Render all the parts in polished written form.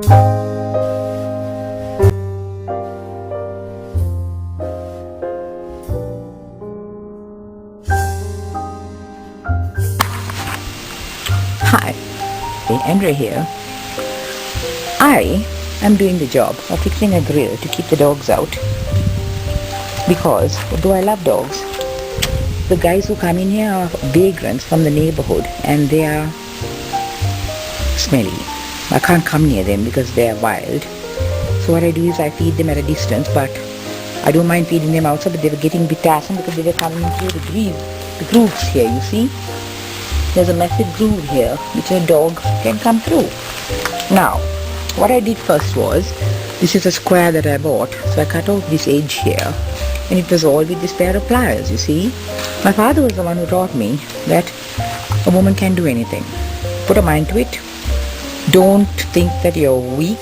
Hi, Andrea here. I am doing the job of fixing a grill to keep the dogs out, because though I love dogs, the guys who come in here are vagrants from the neighborhood and they are smelly. I can't come near them because they are wild. So what I do is I feed them at a distance, but I don't mind feeding them outside, but they were getting a bit tiresome because they were coming through the grooves here, you see. There's a massive groove here which a dog can come through. Now, what I did first was, this is a square that I bought, so I cut off this edge here, and it was all with this pair of pliers, you see. My father was the one who taught me that a woman can do anything. Put a mind to it. Don't think that you're weak.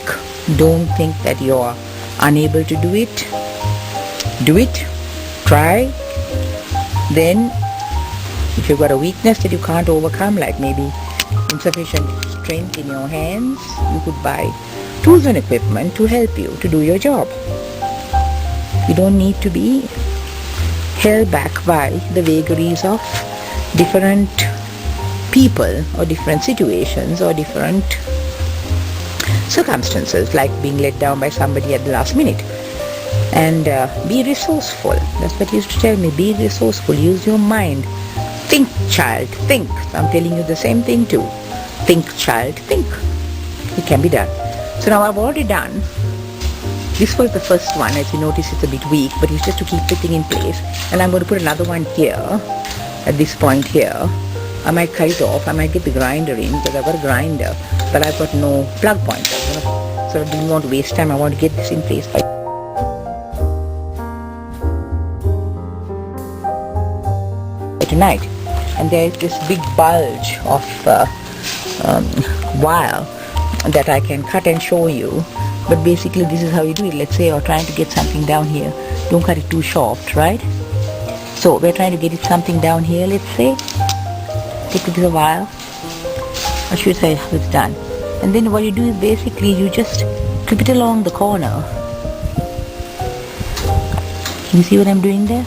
Don't think that you're unable to do it. Do it. Try. Then, if you've got a weakness that you can't overcome, like maybe insufficient strength in your hands, you could buy tools and equipment to help you to do your job. You don't need to be held back by the vagaries of different people or different situations or different circumstances, like being let down by somebody at the last minute. And be resourceful. That's what he used to tell me. Be resourceful. Use your mind. Think, child, think. I'm telling you the same thing too. Think, child, think. It can be done. So now I've already done. This was the first one. As you notice, it's a bit weak, but it's just to keep the thing in place. And I'm going to put another one here, at this point here. I might cut it off. I might get the grinder in, because I've got a grinder, but I've got no plug point. So I didn't want to waste time. I want to get this in place. Tonight. And there is this big bulge of wire that I can cut and show you. But basically this is how you do it. Let's say you're trying to get something down here. Don't cut it too short, right? So we're trying to get it something down here, let's say. Take it a while. I should say how it's done. And then what you do is basically you just clip it along the corner. Can you see what I'm doing there?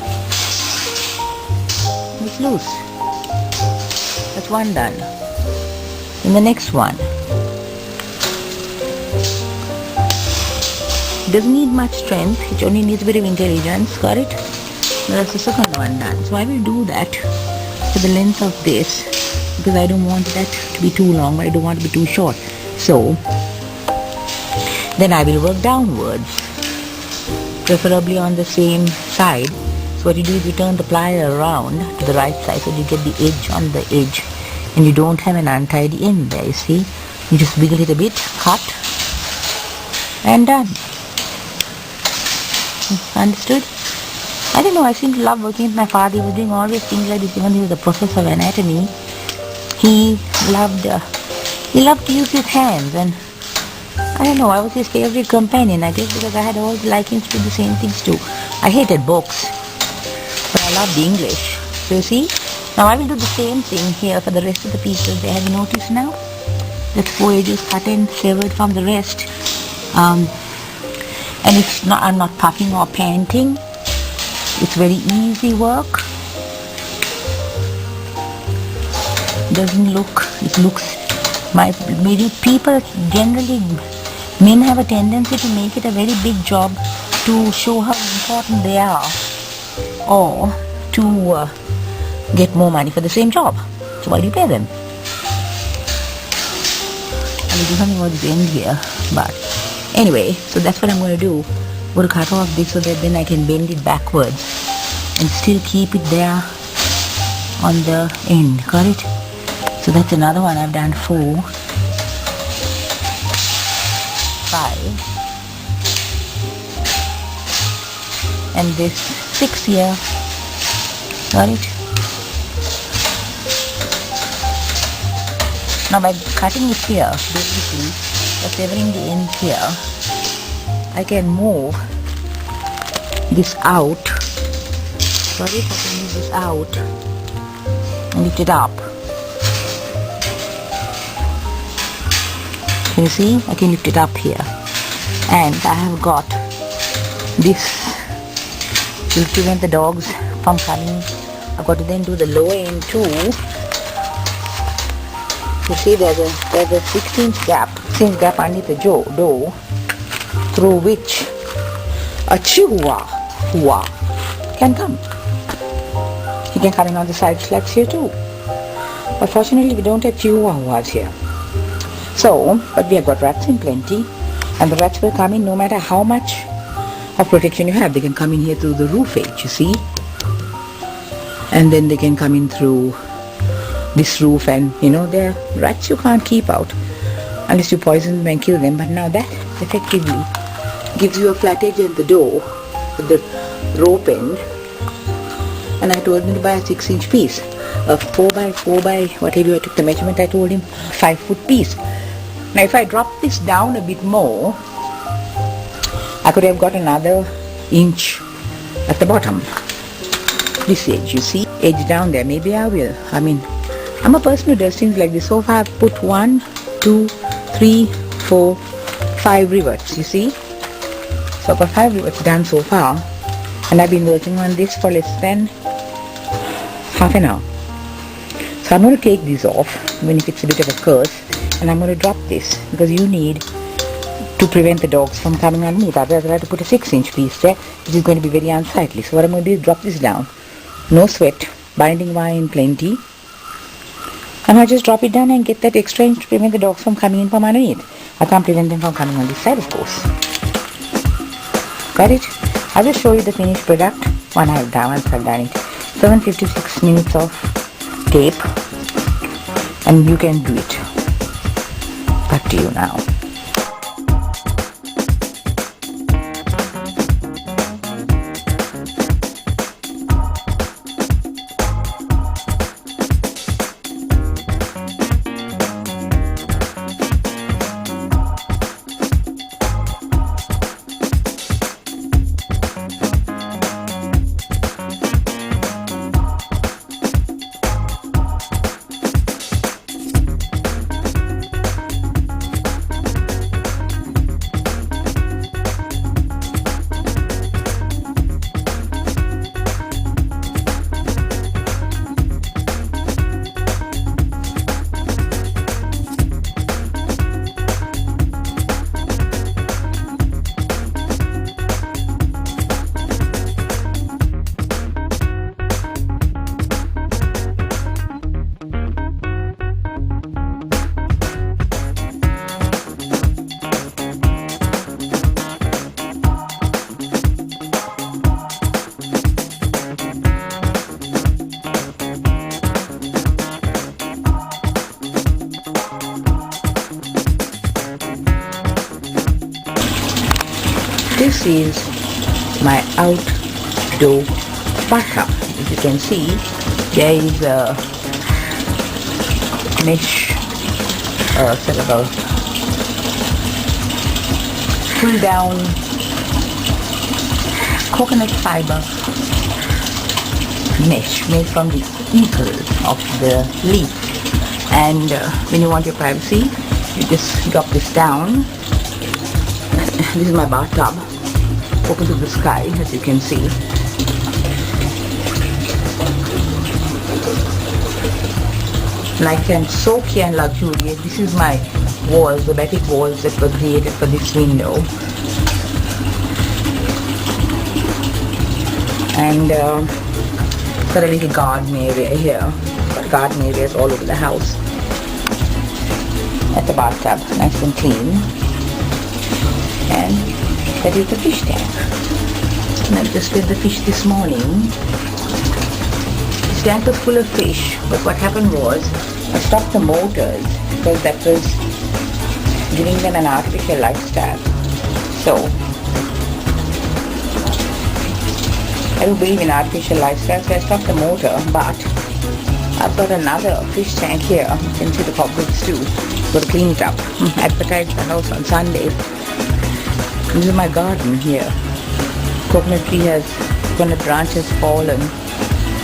It's loose. That's one done. And the next one. It doesn't need much strength, it only needs a bit of intelligence, got it? That's the second one done. So I will do that for the length of this, because I don't want that to be too long, but I don't want it to be too short. So then I will work downwards, preferably on the same side. So what you do is you turn the plier around to the right side so you get the edge on the edge, and you don't have an untidy end there, you see. You just wiggle it a bit, cut, and done. Understood? I don't know, I seem to love working with my father. He was doing always things like this, even though he was a professor of anatomy. He loved to use his hands, and I don't know, I was his favorite companion, I guess, because I had all the likings to do the same things too. I hated books, but I loved English. So you see, now I will do the same thing here for the rest of the pieces. Have you noticed now? That 4 edges cut and severed from the rest. And it's not, I'm not puffing or panting. It's very easy work. Doesn't look, it looks, people generally, men have a tendency to make it a very big job to show how important they are, or to get more money for the same job. So why do you pay them? I will do something about this end here, but anyway, so that's what I'm going to do. I'm going to cut off this so that then I can bend it backwards and still keep it there on the end. Got it? So that's another one. I've done 4, 5, and this 6 here. Got it? Now by cutting it here, basically, by severing the end here, I can move this out. Got it? I can move this out and lift it up. Can you see? I can lift it up here. And I have got this to prevent the dogs from coming. I've got to then do the lower end too. You see there's a 6-inch gap underneath the door through which a Chihuahua can come. He can come in on the side slats here too. But fortunately we don't have Chihuahuas here. So, but we have got rats in plenty, and the rats will come in no matter how much of protection you have. They can come in here through the roof edge, you see. And then they can come in through this roof, and they're rats you can't keep out unless you poison them and kill them. But now that effectively gives you a flat edge at the door with the rope end. And I told him to buy a 6-inch piece, a 4x4 by whatever. I took the measurement. I told him 5-foot piece. Now if I drop this down a bit more, I could have got another inch at the bottom. This edge, you see, edge down there. Maybe I will. I'm a person who does things like this. So far I've put 1, 2, 3, 4, 5 rivets, you see. So I've got 5 rivets done so far, and I've been working on this for less than half an hour. So I'm going to take this off, even if it's a bit of a curse, and I'm going to drop this because you need to prevent the dogs from coming underneath. Otherwise I have to put a 6-inch piece there, which is going to be very unsightly. So what I'm going to do is drop this down. No sweat, binding wire in plenty, and I'll just drop it down and get that extra inch to prevent the dogs from coming in from underneath. I can't prevent them from coming on this side, of course. Got it? I'll just show you the finished product once I've done it. 756 minutes of tape, and you can do it. Back to you now. This is my outdoor bathtub. As you can see, there is a mesh, sort of a pull down coconut fiber mesh made from the ether of the leaf. And when you want your privacy, you just drop this down. This is my bathtub, open to the sky, as you can see. Nice and soaky and luxurious. This is my walls, the batik walls that were created for this window. And got a little garden area here. Got garden areas all over the house. At the bathtub, nice and clean. And that is the fish tank. And I just fed the fish this morning. This tank was full of fish, but what happened was I stopped the motors because that was giving them an artificial lifestyle. So I don't believe in artificial lifestyle, so I stopped the motor. But I've got another fish tank here. You can see the cockroaches too. Got to clean it up. Advertised my house on Sunday. This is my garden here. Coconut branch has fallen.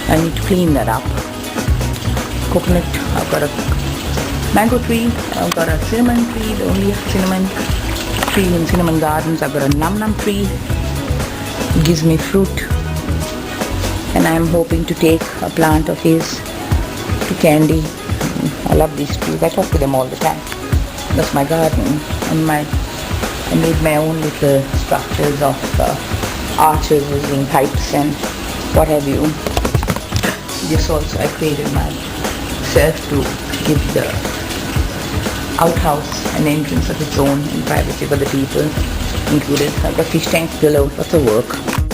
I need to clean that up. I've got a mango tree. I've got a cinnamon tree, the only cinnamon tree in cinnamon gardens. I've got a num num tree. It gives me fruit. And I'm hoping to take a plant of his to Candy. I love these trees. I talk to them all the time. That's my garden. And I made my own little structures of arches using pipes and what have you. This also I created myself to give the outhouse an entrance of its own and privacy for the people included. I've got fish tanks below. Lots of work.